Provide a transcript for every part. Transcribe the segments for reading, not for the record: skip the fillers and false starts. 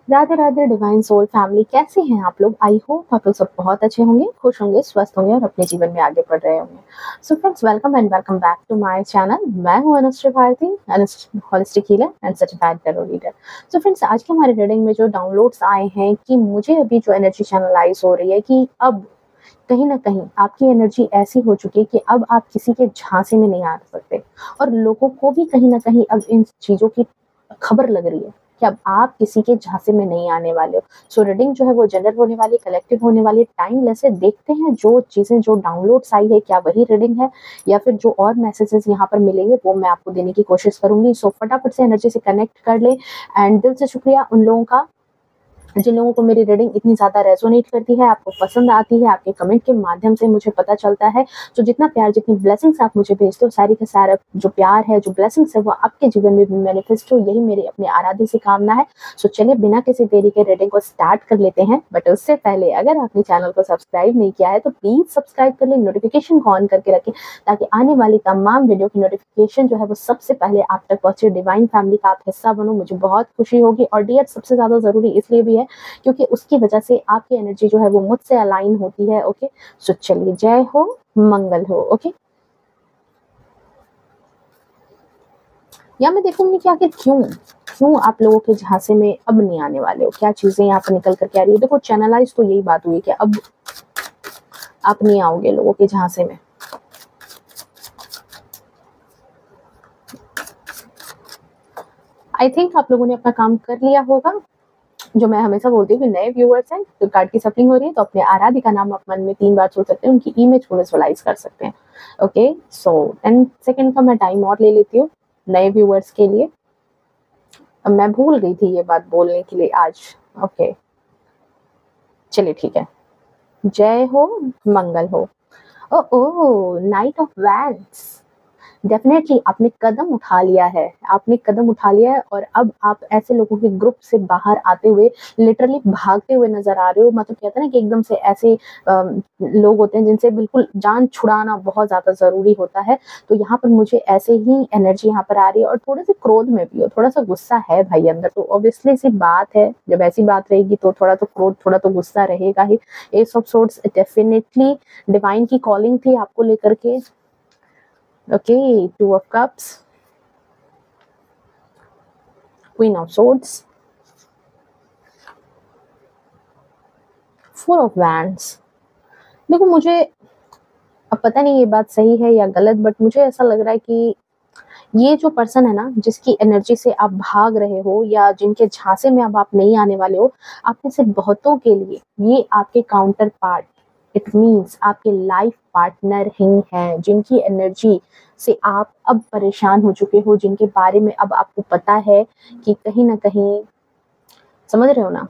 Radhe Radhe divine soul family, कैसे हैं आप लोग? आई होप आप लोग सब बहुत अच्छे होंगे, खुश होंगे, स्वस्थ होंगे और अपने जीवन में आगे बढ़ रहे होंगे। So friends, welcome and welcome back to my channel. मैं हूं Anushree Bharti, holistic healer and certified tarot reader. So friends, आज के हमारे रीडिंग में जो डाउनलोड्स आए हैं कि मुझे अभी जो एनर्जी चैनलाइज हो रही है कि अब कहीं ना कहीं आपकी एनर्जी ऐसी हो चुकी है कि अब आप किसी के झांसे में नहीं आ सकते, और लोगों को भी कहीं ना कहीं अब इन चीजों की खबर लग रही है कि अब आप किसी के झांसे में नहीं आने वाले हो। सो रीडिंग जो है वो जनरल होने वाली, कलेक्टिव होने वाली, टाइमलेस है। देखते हैं जो चीजें जो डाउनलोड्स आई है क्या वही रीडिंग है या फिर जो और मैसेजेस यहाँ पर मिलेंगे वो मैं आपको देने की कोशिश करूंगी। सो फटाफट से एनर्जी से कनेक्ट कर ले। एंड दिल से शुक्रिया उन लोगों का जिन लोगों को मेरी रीडिंग इतनी ज़्यादा रेजोनेट करती है, आपको पसंद आती है, आपके कमेंट के माध्यम से मुझे पता चलता है। तो जितना प्यार, जितनी ब्लेसिंग्स आप मुझे भेजते हो, सारी का सारा जो प्यार है, जो ब्लेसिंग्स है, वो आपके जीवन में भी मैनिफेस्ट हो, यही मेरी अपनी आराध्य से कामना है। सो चलिए बिना किसी देरी के रीडिंग को स्टार्ट कर लेते हैं। बट उससे पहले अगर आपने चैनल को सब्सक्राइब नहीं किया है तो प्लीज सब्सक्राइब कर ले, नोटिफिकेशन को ऑन करके रखें ताकि आने वाली तमाम वीडियो की नोटिफिकेशन जो है वो सबसे पहले आप तक पहुंचे। डिवाइन फैमिली का आप हिस्सा बनो, मुझे बहुत खुशी होगी। और डियर सबसे ज्यादा जरूरी इसलिए भी है क्योंकि उसकी वजह से आपकी एनर्जी जो है वो मुझसे अलाइन होती है। ओके, सो चलिए, जय हो, मंगल हो। ओके, या मैं देखूंगी कि आखिर क्यों क्यों आप लोगों के झांसे में अब नहीं आने वाले हो, क्या चीजें यहाँ पर निकल करके आ रही है। देखो, चैनलाइज तो यही बात हुई कि अब आप नहीं आओगे लोगों के झांसे में। आई थिंक आप लोगों ने अपना काम कर लिया होगा। जो मैं हमेशा बोलती हूँ कि नए व्यूअर्स हैं तो कार्ड की सफलिंग हो रही है तो अपने आराध्य का नाम आप मन में 3 बार सोच सकते हैं, उनकी इमेज को विजुअलाइज कर सकते हैं। ओके, सो 10 सेकेंड का मैं टाइम और ले लेती हूँ नए व्यूअर्स के लिए। अब मैं भूल गई थी ये बात बोलने के लिए आज। ओके, चलिए ठीक है। जय हो, मंगल हो। ओ ओ, नाइट ऑफ वैंड्स। डेफिनेटली आपने कदम उठा लिया है, आपने कदम उठा लिया है, और अब आप ऐसे लोगों के ग्रुप से बाहर आते हुए लिटरली भागते हुए नजर आ रहे हो। मतलब कहते हैं ना कि एकदम से ऐसे लोग होते हैं जिनसे बिल्कुल जान छुड़ाना बहुत ज्यादा जरूरी होता है। तो यहाँ पर मुझे ऐसे ही एनर्जी यहाँ पर आ रही है, और थोड़े से क्रोध में भी हो, थोड़ा सा गुस्सा है भाई अंदर। तो ऑब्वियसली सी बात है, जब ऐसी बात रहेगी तो थोड़ा तो क्रोध, थोड़ा तो गुस्सा रहेगा ही। Ace of swords definitely divine की कॉलिंग थी आपको लेकर के। Okay, Two of Cups, Queen of Swords, Four of Wands। देखो, मुझे अब पता नहीं ये बात सही है या गलत, बट मुझे ऐसा लग रहा है कि ये जो पर्सन है ना, जिसकी एनर्जी से आप भाग रहे हो या जिनके झांसे में अब आप नहीं आने वाले हो, आप में से बहुतों के लिए ये आपके काउंटर पार्ट, इट मीन्स आपके लाइफ पार्टनर ही हैं, जिनकी एनर्जी से आप अब परेशान हो चुके हो, जिनके बारे में अब आपको पता है कि कहीं ना कहीं, समझ रहे हो ना,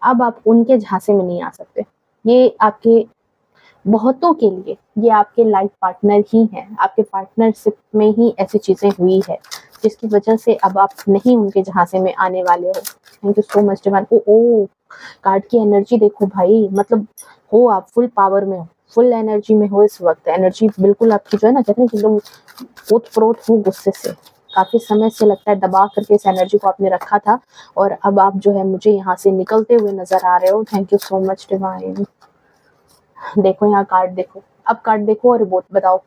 अब आप उनके झांसे में नहीं आ सकते। ये आपके बहुतों के लिए ये आपके लाइफ पार्टनर ही हैं, आपके पार्टनरशिप में ही ऐसी चीजें हुई है जिसकी वजह से अब आप नहीं उनके झांसे में आने वाले हो। Thank you so much divine. ओ कार्ड की एनर्जी देखो भाई, मतलब हो आप फुल पावर में हो, फुल एनर्जी में हो इस वक्त। एनर्जी बिल्कुल आपकी जो है ना, कहते हैं कि एकदम ओत-प्रोत हो गुस्से से। काफी समय से लगता है दबा करके इस एनर्जी को आपने रखा था, और अब आप जो है मुझे यहाँ से निकलते हुए नजर आ रहे हो। Thank you so much divine. देखो यहाँ कार्ड देखो, अब कार्ड देखो और रिपोर्ट बताओ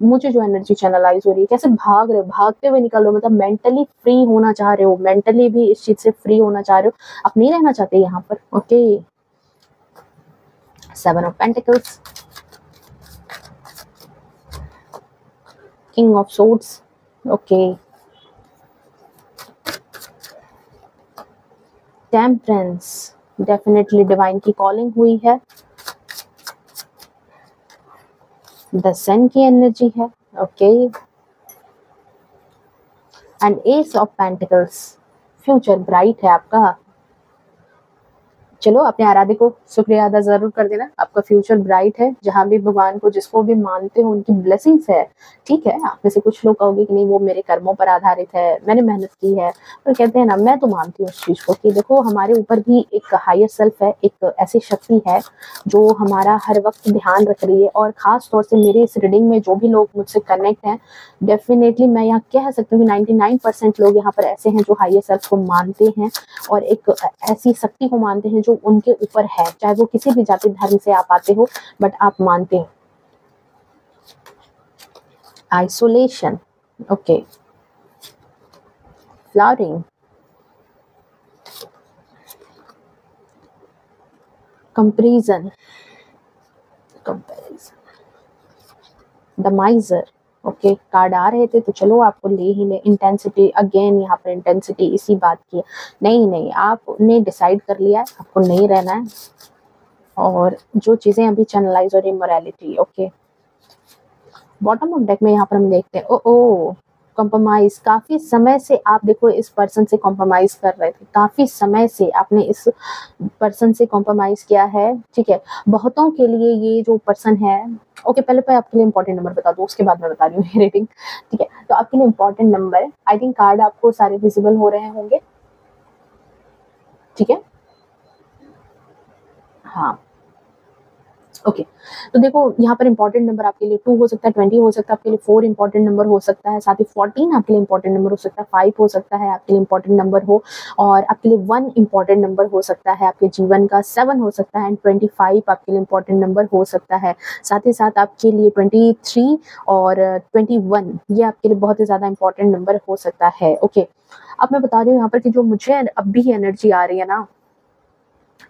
मुझे जो एनर्जी चैनलाइज हो रही है। कैसे भाग रहे हो, भागते हुए निकल रहे हो, मतलब मेंटली फ्री होना चाह रहे हो, मेंटली भी इस चीज से फ्री होना चाह रहे हो, आप नहीं रहना चाहते यहाँ पर। Okay, 7 of pentacles, king of swords. Okay, temperance, definitely divine की कॉलिंग हुई है। द सन की एनर्जी है। Okay, and S of pentacles, future bright है आपका। चलो अपने आराध्य को शुक्रिया अदा ज़रूर कर देना, आपका फ्यूचर ब्राइट है, जहाँ भी भगवान को जिसको भी मानते हो उनकी ब्लेसिंग्स है, ठीक है। आप में से कुछ लोग कहोगे कि नहीं वो मेरे कर्मों पर आधारित है, मैंने मेहनत की है, पर कहते हैं ना मैं तो मानती हूँ उस चीज़ को कि देखो हमारे ऊपर भी एक हायर सेल्फ है, एक ऐसी शक्ति है जो हमारा हर वक्त ध्यान रख रही है। और ख़ास तौर से मेरे इस रीडिंग में जो भी लोग मुझसे कनेक्ट हैं, डेफ़िनेटली मैं यहाँ कह सकती हूँ कि 99% लोग यहाँ पर ऐसे हैं जो हायर सेल्फ को मानते हैं और एक ऐसी शक्ति को मानते हैं जो उनके ऊपर है, चाहे वो किसी भी जाति धर्म से आप आते हो, बट आप मानते हो। Isolation, okay, flowering, comparison, the miser, okay, card आ रहे थे तो चलो आपको ले ही ले। इंटेंसिटी, अगेन यहाँ पर इंटेंसिटी इसी बात की है। नहीं, आपने डिसाइड कर लिया है आपको नहीं रहना है, और जो चीजें अभी चैनलाइज और immorality, okay. Bottom of deck में यहाँ पर हम देखते हैं ओ कॉम्प्रोमाइज। काफी समय से आप देखो इस पर्सन से कॉम्प्रोमाइज कर रहे थे, काफी समय से आपने इस पर्सन से कॉम्प्रोमाइज किया है, ठीक है। बहुतों के लिए ये जो पर्सन है, ओके, पहले मैं आपके लिए इंपॉर्टेंट नंबर बता दूं, उसके बाद मैं बता रही हूँ रेटिंग, ठीक है। तो आपके लिए important number, I think card आपको सारे विजिबल हो रहे होंगे, ठीक है, हाँ, ओके। तो देखो यहाँ पर इंपॉर्टेंट नंबर आपके लिए 2 हो सकता है, 20 हो सकता है, आपके लिए 4 इंपॉर्टेंट नंबर हो सकता है, साथ ही 14 आपके लिए इंपॉर्टेंट नंबर हो सकता है, 5 हो सकता है आपके लिए इंपॉर्टेंट नंबर हो, और आपके लिए 1 इंपॉर्टेंट नंबर हो सकता है आपके जीवन का, 7 हो सकता है, एंड 25 आपके लिए इंपॉर्टेंट नंबर हो सकता है। साथ ही साथ आपके लिए 23 और 21 ये आपके लिए बहुत ही ज़्यादा इंपॉर्टेंट नंबर हो सकता है, ओके। अब मैं बता रही हूँ यहाँ पर कि जो मुझे अब भी एनर्जी आ रही है ना,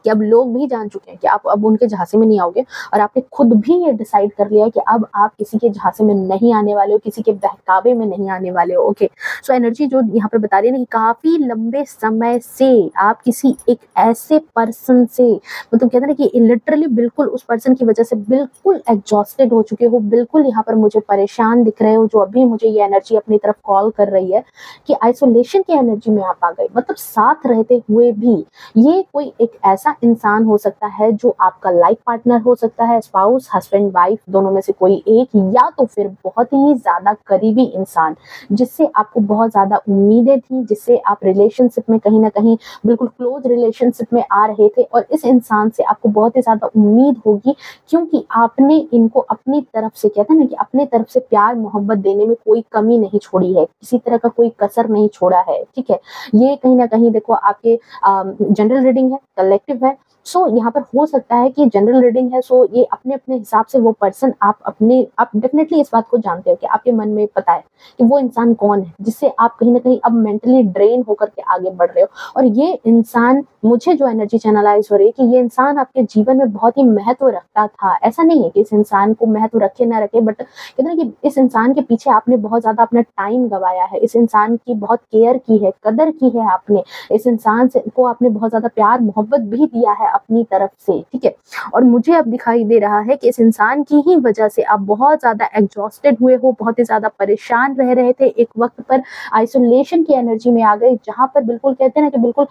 कि अब लोग भी जान चुके हैं कि आप अब उनके झांसे में नहीं आओगे, और आपने खुद भी ये डिसाइड कर लिया है कि अब आप किसी के झांसे में नहीं आने वाले हो, किसी के बहकावे में नहीं आने वाले हो, ओके। सो एनर्जी जो यहाँ पे बता रही है ना कि काफी लंबे समय से आप किसी एक ऐसे पर्सन से, मतलब कहते हैं ना कि लिटरली बिल्कुल उस पर्सन की वजह से बिल्कुल एग्जॉस्टेड हो चुके हो, बिल्कुल यहाँ पर मुझे परेशान दिख रहे हो, जो अभी मुझे ये एनर्जी अपनी तरफ कॉल कर रही है कि आइसोलेशन की एनर्जी में आप आ गए, मतलब साथ रहते हुए भी। ये कोई एक ऐसा इंसान हो सकता है जो आपका लाइफ पार्टनर हो सकता है, स्पाउस, हस्बैंड वाइफ, दोनों में से कोई एक, या तो फिर बहुत ही ज्यादा करीबी इंसान जिससे आपको बहुत ज्यादा उम्मीदें थी, जिससे आप रिलेशनशिप में कहीं ना कहीं बिल्कुल क्लोज रिलेशनशिप में आ रहे थे, और इस इंसान से आपको बहुत ही ज्यादा उम्मीद होगी क्योंकि आपने इनको अपनी तरफ से, कहते हैं ना कि अपनी तरफ से प्यार मोहब्बत देने में कोई कमी नहीं छोड़ी है, किसी तरह का कोई कसर नहीं छोड़ा है, ठीक है। ये कहीं ना कहीं देखो आपके जनरल रीडिंग है, कलेक्टिव है, सो यहाँ पर हो सकता है कि जनरल रीडिंग है, सो ये अपने अपने हिसाब से वो पर्सन आप डेफिनेटली इस बात को जानते हो कि आपके मन में पता है कि वो इंसान कौन है जिससे आप कहीं ना कहीं अब मेंटली ड्रेन होकर के आगे बढ़ रहे हो। और ये इंसान, मुझे जो एनर्जी चैनलाइज हो रही है कि ये इंसान आपके जीवन में बहुत ही महत्व रखता था। ऐसा नहीं है कि इस इंसान को महत्व रखे ना रखे, बट कहते हैं कि इस इंसान के पीछे आपने बहुत ज्यादा अपना टाइम गवाया है, इस इंसान की बहुत केयर की है, कदर की है आपने, इस इंसान से को आपने बहुत ज्यादा प्यार मोहब्बत भी दिया है अपनी तरफ से, ठीक है। और मुझे अब दिखाई दे रहा है कि इस इंसान की ही वजह से आप बहुत ज्यादा एग्जॉस्टेड हुए हो, बहुत ही ज्यादा परेशान रह रहे थे, एक वक्त पर आइसोलेशन की एनर्जी में आ गए, जहां पर बिल्कुल कहते हैं ना कि बिल्कुल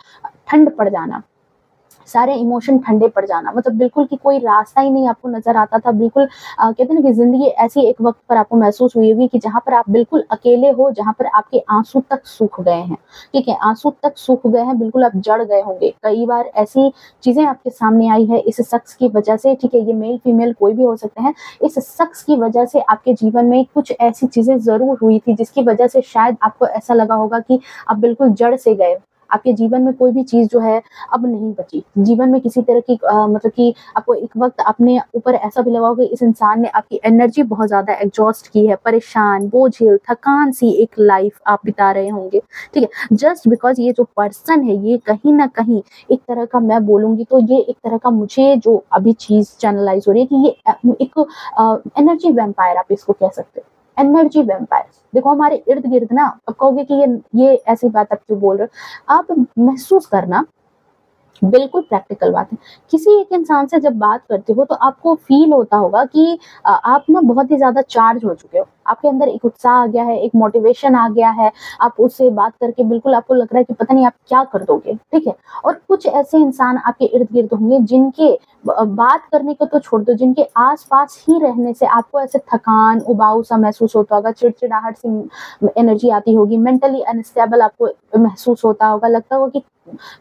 ठंड पड़ जाना, सारे इमोशन ठंडे पड़ जाना, मतलब बिल्कुल कि कोई रास्ता ही नहीं आपको नजर आता था, बिल्कुल कहते हैं ना कि जिंदगी ऐसी एक वक्त पर आपको महसूस हुई होगी कि जहां पर आप बिल्कुल अकेले हो, जहां पर आपके आंसू तक सूख गए हैं, ठीक है, आंसू तक सूख गए हैं, बिल्कुल आप जड़ गए होंगे। कई बार ऐसी चीजें आपके सामने आई है इस शख्स की वजह से, ठीक है, ये मेल फीमेल कोई भी हो सकते हैं, इस शख्स की वजह से आपके जीवन में कुछ ऐसी चीजें जरूर हुई थी जिसकी वजह से शायद आपको ऐसा लगा होगा कि आप बिल्कुल जड़ से गए, आपके जीवन में कोई भी चीज जो है अब नहीं बची, जीवन में किसी तरह की मतलब कि आपको एक वक्त अपने ऊपर ऐसा भी लगा होगा इस इंसान ने आपकी एनर्जी बहुत ज्यादा एग्जॉस्ट की है, परेशान, बोझिल, थकान सी एक लाइफ आप बिता रहे होंगे, ठीक है। जस्ट बिकॉज ये जो पर्सन है ये कहीं ना कहीं एक तरह का, मैं बोलूंगी तो ये एक तरह का, मुझे जो अभी चीज चैनलाइज हो रही है कि ये एक एनर्जी वैम्पायर आप इसको कह सकते हो, एनर्जी वैम्पायर। देखो हमारे इर्द गिर्द ना, अब कहोगे कि ये ऐसी बात आप क्यों बोल रहे हो, आप महसूस करना, बिल्कुल प्रैक्टिकल बात है। किसी एक इंसान से जब बात करते हो तो आपको फील होता होगा कि आप ना बहुत ही ज्यादा चार्ज हो चुके हो, आपके अंदर एक उत्साह आ गया है, एक मोटिवेशन आ गया है, आप उससे बात करके बिल्कुल आपको लग रहा है कि पता नहीं आप क्या कर दोगे, ठीक है। और कुछ ऐसे इंसान आपके इर्द-गिर्द होंगे जिनके बात करने को तो छोड़ दो, जिनके आस-पास ही रहने से आपको ऐसे थकान, उबाऊ-सा महसूस होता होगा, चिड़चिड़ाहट सी एनर्जी आती होगी, मेंटली अनस्टेबल आपको महसूस होता होगा, लगता होगा कि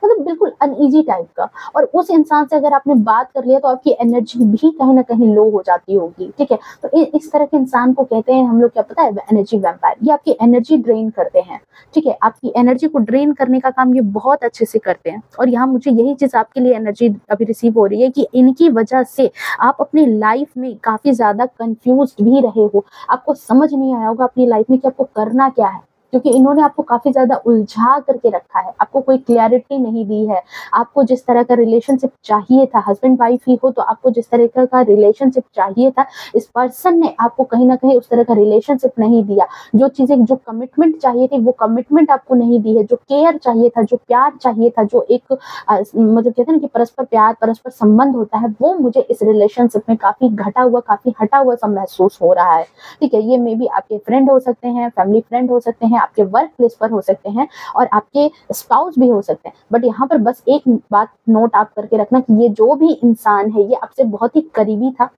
मतलब बिल्कुल अनईज़ी टाइप का। और उस इंसान से अगर आपने बात कर लिया तो आपकी एनर्जी भी कहीं न कहीं लो हो जाती होगी, ठीक है। तो इस तरह के इंसान को कहते हैं हम लोग, क्या पता है, एनर्जी वैम्पायर। ये आपकी एनर्जी ड्रेन करते हैं, ठीक है। आपकी एनर्जी को ड्रेन करने का काम ये बहुत अच्छे से करते हैं। और यहाँ मुझे यही चीज़ आपके लिए एनर्जी अभी रिसीव हो रही है कि इनकी वजह से आप अपनी लाइफ में काफ़ी ज़्यादा कन्फ्यूज़्ड भी रहे हो। आपको समझ नहीं आया होगा अपनी लाइफ में कि आपको करना क्या है, क्योंकि इन्होंने आपको काफ़ी ज़्यादा उलझा करके रखा है, आपको कोई क्लैरिटी नहीं दी है। आपको जिस तरह का रिलेशनशिप चाहिए था, हस्बैंड वाइफ ही हो तो आपको जिस तरह का रिलेशनशिप चाहिए था, इस पर्सन ने आपको कहीं न कहीं उस तरह का रिलेशनशिप नहीं दिया। जो चीज़ें, जो कमिटमेंट चाहिए थी, वो कमिटमेंट आपको नहीं दी है। जो केयर चाहिए था, जो प्यार चाहिए था, जो एक मतलब कहते हैं ना कि परस्पर प्यार, परस्पर संबंध होता है, वो मुझे इस रिलेशनशिप में काफ़ी घटा हुआ, काफ़ी हटा हुआ सा महसूस हो रहा है, ठीक है। ये मे बी आपके फ्रेंड हो सकते हैं, फैमिली फ्रेंड हो सकते हैं, आपके वर्क प्लेस पर हो सकते हैं और आपके स्पाउस भी हो सकते हैं। बट यहाँ पर बस एक बात नोट आप करके रखना कि ये जो भी इंसान है, ये आपसे बहुत ही करीबी था।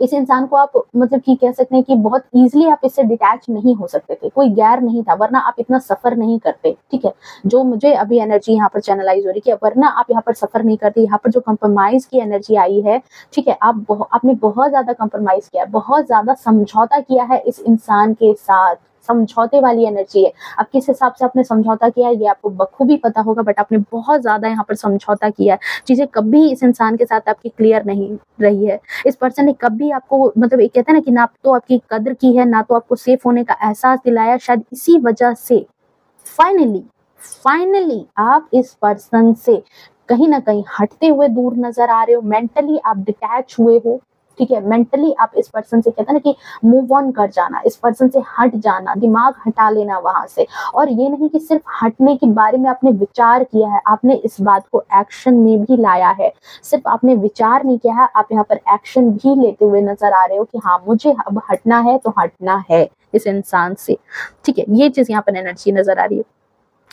इस इंसान को आप मतलब कि कह सकते हैं कि बहुत ईज़िली आप इससे डिटैच नहीं हो सकते थे, कोई गैर नहीं था, वरना आप इतना सफ़र नहीं करते, ठीक है। जो मुझे अभी एनर्जी यहाँ पर चैनलाइज़ हो रही है, वरना आप यहाँ पर सफ़र नहीं करते। यहाँ पर जो कंप्रोमाइज़ की एनर्जी आई है, ठीक है, आपने बहुत ज़्यादा कंप्रोमाइज़ किया है, बहुत ज़्यादा समझौता किया है इस इंसान के साथ। समझौते वाली एनर्जी है। अब किस हिसाब से आपने समझौता किया है ये आपको बखूबी पता होगा, बट आपने बहुत ज़्यादा यहाँ पर समझौता किया है। चीज़ें कभी इस इंसान के साथ आपकी क्लियर नहीं रही है। इस पर्सन ने कभी आपको मतलब एक कहते हैं ना कि ना तो आपकी कद्र की है, ना तो आपको सेफ होने का एहसास दिलाया। शायद इसी वजह से फाइनली फाइनली आप इस पर्सन से कहीं न कहीं हटते हुए दूर नज़र आ रहे हो। मेंटली आप डिटैच हुए हो, ठीक है। मेंटली आप इस पर्सन से कहते हैं ना कि मूव ऑन कर जाना, इस पर्सन से हट जाना, दिमाग हटा लेना वहाँ से। और ये नहीं कि सिर्फ हटने के बारे में आपने विचार किया है, आपने इस बात को एक्शन में भी लाया है। सिर्फ आपने विचार नहीं किया है, आप यहाँ पर एक्शन भी लेते हुए नज़र आ रहे हो कि हाँ, मुझे अब हटना है तो हटना है इस इंसान से, ठीक है। ये चीज़ यहाँ पर एनर्जी नज़र आ रही है।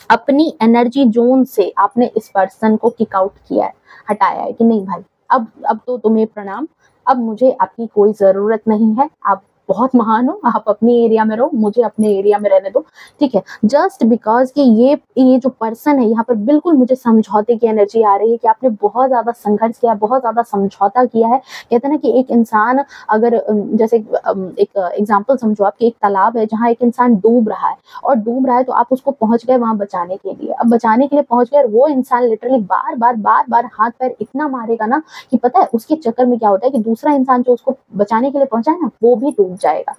अपनी एनर्जी जोन से आपने इस पर्सन को किक आउट किया है, हटाया है कि नहीं भाई, अब तो तुम्हें प्रणाम, अब मुझे आपकी कोई ज़रूरत नहीं है, आप बहुत महान हो, आप अपने एरिया में रहो, मुझे अपने एरिया में रहने दो, ठीक है। जस्ट बिकॉज़ कि ये जो पर्सन है यहाँ पर बिल्कुल मुझे समझौते की एनर्जी आ रही है कि आपने बहुत ज़्यादा संघर्ष किया, बहुत ज़्यादा समझौता किया है। कहते हैं ना कि एक इंसान अगर जैसे एक एग्ज़ाम्पल समझो आप कि एक तालाब है जहाँ एक इंसान डूब रहा है और डूब रहा है, तो आप उसको पहुँच गए वहाँ बचाने के लिए। अब बचाने के लिए पहुँच गए और वो इंसान लिटरली बार-बार हाथ-पैर इतना मारेगा ना कि पता है उसके चक्कर में क्या होता है कि दूसरा इंसान जो उसको बचाने के लिए पहुँचा है ना, वो भी डूब जाएगा,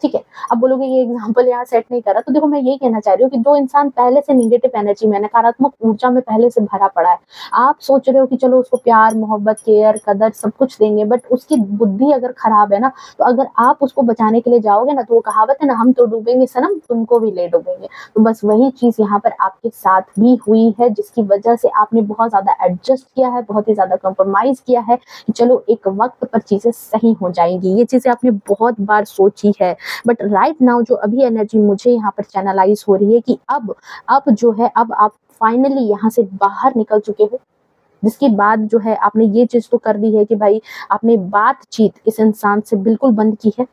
ठीक है। अब बोलोगे ये एग्ज़ाम्पल यहाँ सेट नहीं कर रहा, तो देखो मैं यही कहना चाह रही हूँ कि जो इंसान पहले से नेगेटिव एनर्जी में, नकारात्मक ऊर्जा में पहले से भरा पड़ा है, आप सोच रहे हो कि चलो उसको प्यार, मोहब्बत, केयर, कदर सब कुछ देंगे, बट उसकी बुद्धि अगर खराब है ना, तो अगर आप उसको बचाने के लिए जाओगे ना, तो वो कहावत है ना, हम तो डूबेंगे सनम, तुमको भी ले डूबेंगे। तो बस वही चीज़ यहाँ पर आपके साथ भी हुई है, जिसकी वजह से आपने बहुत ज़्यादा एडजस्ट किया है, बहुत ही ज़्यादा कंप्रोमाइज़ किया है कि चलो एक वक़्त पर चीज़ें सही हो जाएँगी। ये चीज़ें आपने बहुत बार सोची है, बट राइट नाउ जो अभी एनर्जी मुझे यहाँ पर चैनलाइज़ हो रही है कि अब जो है, अब आप फाइनली यहाँ से बाहर निकल चुके हो। जिसके बाद जो है आपने ये चीज़ तो कर दी है कि भाई आपने बातचीत इस इंसान से बिल्कुल बंद की है।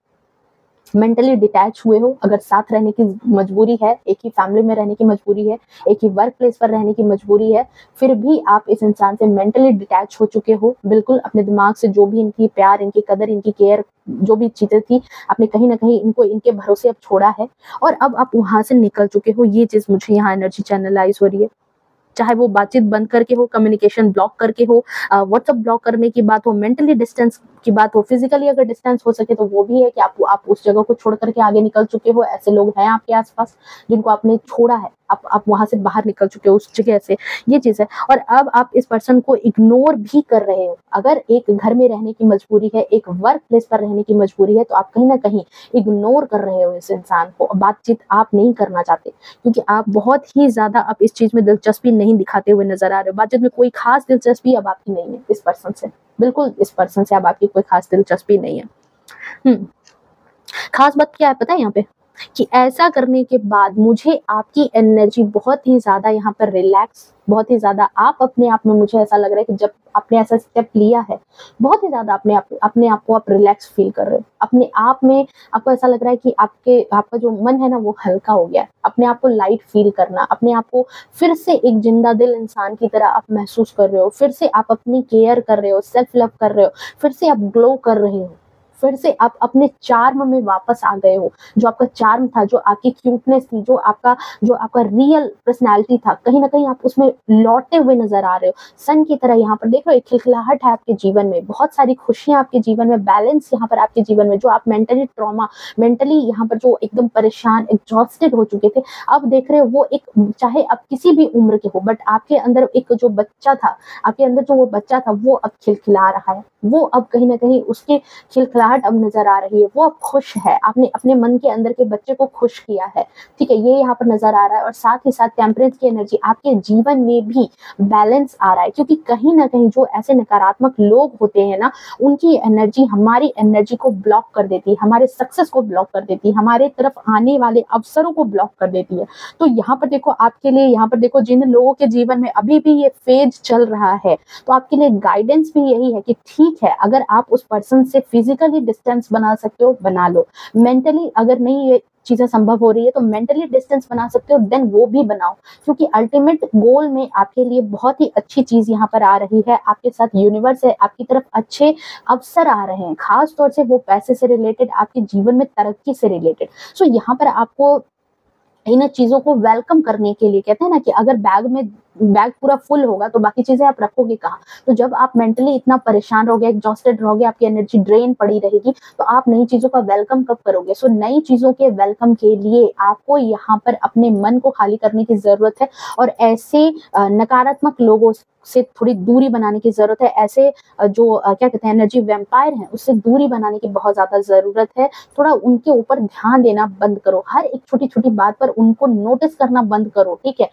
मेंटली डिटैच हुए हो, अगर साथ रहने की मजबूरी है, एक ही फैमिली में रहने की मजबूरी है, एक ही वर्क प्लेस पर रहने की मजबूरी है, फिर भी आप इस इंसान से मेंटली डिटैच हो चुके हो। बिल्कुल अपने दिमाग से जो भी इनकी प्यार, इनकी कदर, इनकी केयर, जो भी चीज़ें थी, आपने कहीं न कहीं इनको इनके भरोसे अब छोड़ा है और अब आप वहाँ से निकल चुके हो। ये चीज़ मुझे यहाँ एनर्जी चैनलाइज़ हो रही है। चाहे वो बातचीत बंद करके हो, कम्युनिकेशन ब्लॉक करके हो, व्हाट्सएप ब्लॉक करने की बात हो, मेंटली डिस्टेंस की बात हो, फिजिकली अगर डिस्टेंस हो सके तो वो भी है कि आप उस जगह को छोड़ करके आगे निकल चुके हो। ऐसे लोग हैं आपके आसपास जिनको आपने छोड़ा है, आप वहाँ से बाहर निकल चुके हो उस जगह से, ये चीज़ है। और अब आप इस पर्सन को इग्नोर भी कर रहे हो। अगर एक घर में रहने की मजबूरी है, एक वर्क प्लेस पर रहने की मजबूरी है, तो आप कहीं न कहीं इग्नोर कर रहे हो इस इंसान को। बातचीत आप नहीं करना चाहते क्योंकि आप बहुत ही ज़्यादा अब इस चीज़ में दिलचस्पी नहीं दिखाते हुए नज़र आ रहे हो। बातचीत में कोई ख़ास दिलचस्पी अब आपकी नहीं है इस पर्सन से। बिल्कुल इस पर्सन से अब आपकी कोई ख़ास दिलचस्पी नहीं है। हुँ। खास बात क्या है पता है यहाँ पे, कि ऐसा करने के बाद मुझे आपकी एनर्जी बहुत ही ज़्यादा यहाँ पर रिलैक्स, बहुत ही ज़्यादा आप अपने आप में, मुझे ऐसा लग रहा है कि जब आपने ऐसा स्टेप लिया है, बहुत ही ज़्यादा अपने आप को आप रिलैक्स फील कर रहे हो। अपने आप में आपको ऐसा लग रहा है कि आपका जो मन है ना वो हल्का हो गया है। अपने आप को लाइट फील करना, अपने आप को फिर से एक जिंदा दिल इंसान की तरह आप महसूस कर रहे हो, फिर से आप अपनी केयर कर रहे हो, सेल्फ लव कर रहे हो, फिर से आप ग्लो कर रहे हो, फिर से आप अपने चार्म में वापस आ गए हो। जो आपका चार्म था, जो आपकी क्यूटनेस थी, जो आपका रियल पर्सनैलिटी था, कहीं ना कहीं आप उसमें लौटे हुए नजर आ रहे हो। सन की तरह यहाँ पर देखो, एक खिलखिलाहट है आपके जीवन में, बहुत सारी खुशियां आपके जीवन में, बैलेंस यहाँ पर आपके जीवन में। जो आप मेंटली यहाँ पर जो एकदम परेशान, एग्जॉस्टेड हो चुके थे, अब देख रहे हो वो एक, चाहे आप किसी भी उम्र के हो, बट आपके अंदर एक जो बच्चा था, आपके अंदर जो वो बच्चा था, वो अब खिलखिला रहा है। वो अब कहीं ना कहीं उसके खिलखिलाहट अब नजर आ रही है, वो अब खुश है। आपने अपने मन के अंदर के बच्चे को खुश किया है, ठीक है, ये यहाँ पर नजर आ रहा है। और साथ ही साथ टेम्परेंस की एनर्जी आपके जीवन में भी बैलेंस आ रहा है, क्योंकि कहीं ना कहीं जो ऐसे नकारात्मक लोग होते हैं ना, उनकी एनर्जी हमारी एनर्जी को ब्लॉक कर देती है, हमारे सक्सेस को ब्लॉक कर देती है, हमारे तरफ आने वाले अवसरों को ब्लॉक कर देती है। तो यहाँ पर देखो, आपके लिए यहाँ पर देखो, जिन लोगों के जीवन में अभी भी ये फेज चल रहा है, तो आपके लिए गाइडेंस भी यही है कि ठीक है, अगर आप उस पर्सन से फिजिकली डिस्टेंस बना सकते हो, बना लो। मेंटली अगर नहीं ये चीजें संभव हो रही है, तो मेंटली डिस्टेंस बना सकते हो, देन वो भी बनाओ। क्योंकि अल्टीमेट गोल में आपके लिए बहुत ही अच्छी चीज यहाँ पर आ रही है, आपके साथ यूनिवर्स है, आपकी तरफ अच्छे अवसर आ रहे हैं, खास तौर से वो पैसे से रिलेटेड, आपके जीवन में तरक्की से रिलेटेड। सो यहाँ पर आपको इन चीजों को वेलकम करने के लिए, कहते हैं ना कि अगर बैग पूरा फुल होगा तो बाकी चीजें आप रखोगे कहाँ। तो जब आप मेंटली इतना परेशान रहोगे, एग्जॉस्टेड रहोगे, आपकी एनर्जी ड्रेन पड़ी रहेगी, तो आप नई चीजों का वेलकम कब करोगे। सो नई चीजों के वेलकम के लिए आपको यहाँ पर अपने मन को खाली करने की जरूरत है, और ऐसे नकारात्मक लोगों से थोड़ी दूरी बनाने की जरूरत है। ऐसे जो क्या कहते हैं, एनर्जी वैम्पायर हैं, उससे दूरी बनाने की बहुत ज्यादा जरूरत है। थोड़ा उनके ऊपर ध्यान देना बंद करो, हर एक छोटी छोटी बात पर उनको नोटिस करना बंद करो, ठीक है।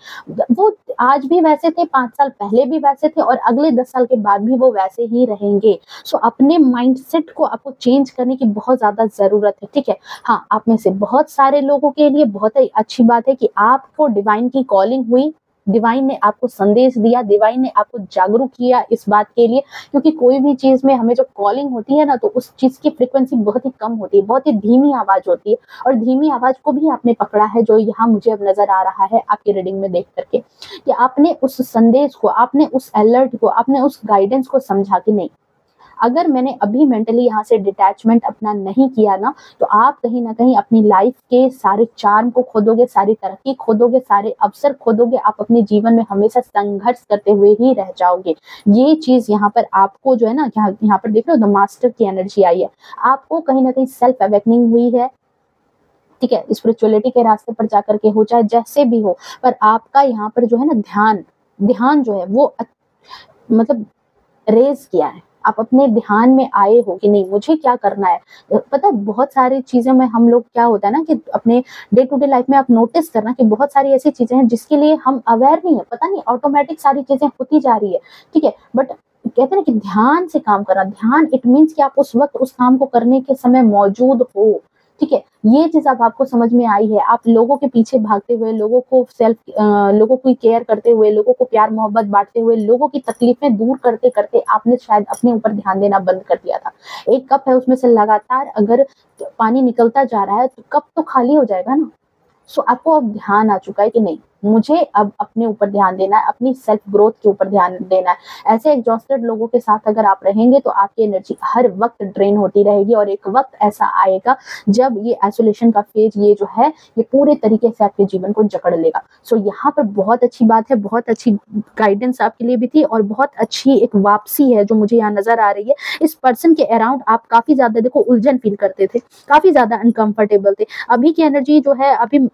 वो आज भी वैसे थे, 5 साल पहले भी वैसे थे, और अगले 10 साल के बाद भी वो वैसे ही रहेंगे। सो अपने माइंडसेट को आपको चेंज करने की बहुत ज्यादा जरूरत है, ठीक है। हाँ, आप में से बहुत सारे लोगों के लिए बहुत ही अच्छी बात है कि आपको डिवाइन की कॉलिंग हुई, डिवाइन ने आपको संदेश दिया, डिवाइन ने आपको जागरूक किया इस बात के लिए। क्योंकि कोई भी चीज में हमें जो कॉलिंग होती है ना, तो उस चीज की फ्रीक्वेंसी बहुत ही कम होती है, बहुत ही धीमी आवाज होती है। और धीमी आवाज को भी आपने पकड़ा है, जो यहाँ मुझे अब नजर आ रहा है आपकी रीडिंग में देख करके, कि आपने उस संदेश को, आपने उस अलर्ट को, आपने उस गाइडेंस को समझा कि नहीं, अगर मैंने अभी मेंटली यहाँ से डिटैचमेंट अपना नहीं किया ना, तो आप कहीं ना कहीं अपनी लाइफ के सारे चार्म को खोदोगे, सारी तरक्की खोदोगे, सारे अवसर खोदोगे। आप अपने जीवन में हमेशा संघर्ष करते हुए ही रह जाओगे। ये चीज यहाँ पर आपको जो है ना, यहाँ पर देख रहे हो, द मास्टर की एनर्जी आई है, आपको कहीं ना कहीं सेल्फ अवेकनिंग हुई है, ठीक है। स्पिरिचुअलिटी के रास्ते पर जाकर के हो, चाहे जैसे भी हो, पर आपका यहाँ पर जो है ना, ध्यान जो है वो मतलब रेज किया है। आप अपने ध्यान में आए हो कि नहीं, मुझे क्या करना है। पता है, बहुत सारी चीजें में हम लोग, क्या होता है ना, कि अपने डे टू डे लाइफ में आप नोटिस करना कि बहुत सारी ऐसी चीजें हैं जिसके लिए हम अवेयर नहीं है, पता नहीं, ऑटोमेटिक सारी चीजें होती जा रही है, ठीक है। बट कहते हैं ना कि ध्यान से काम करना, ध्यान इट मीन्स कि आप उस वक्त उस काम को करने के समय मौजूद हो, ठीक है। ये चीज अब आपको समझ में आई है। आप लोगों के पीछे भागते हुए, लोगों की केयर करते हुए, लोगों को प्यार मोहब्बत बांटते हुए, लोगों की तकलीफें दूर करते करते आपने शायद अपने ऊपर ध्यान देना बंद कर दिया था। एक कप है, उसमें से लगातार अगर पानी निकलता जा रहा है, तो कप तो खाली हो जाएगा ना। सो आपको अब ध्यान आ चुका है कि नहीं, मुझे अब अपने ऊपर ध्यान देना है, अपनी सेल्फ ग्रोथ के ऊपर ध्यान देना है। ऐसे एग्जॉस्टेड लोगों के साथ अगर आप रहेंगे, तो आपकी एनर्जी हर वक्त ड्रेन होती रहेगी, और एक वक्त ऐसा आएगा जब ये आइसोलेशन का फेज, ये जो है, ये पूरे तरीके से आपके जीवन को जकड़ लेगा। सो यहाँ पर बहुत अच्छी बात है, बहुत अच्छी गाइडेंस आपके लिए भी थी, और बहुत अच्छी एक वापसी है जो मुझे यहाँ नजर आ रही है। इस पर्सन के अराउंड आप काफी ज्यादा देखो उलझन फील करते थे, काफी ज्यादा अनकंफर्टेबल थे। अभी की एनर्जी जो है, अभी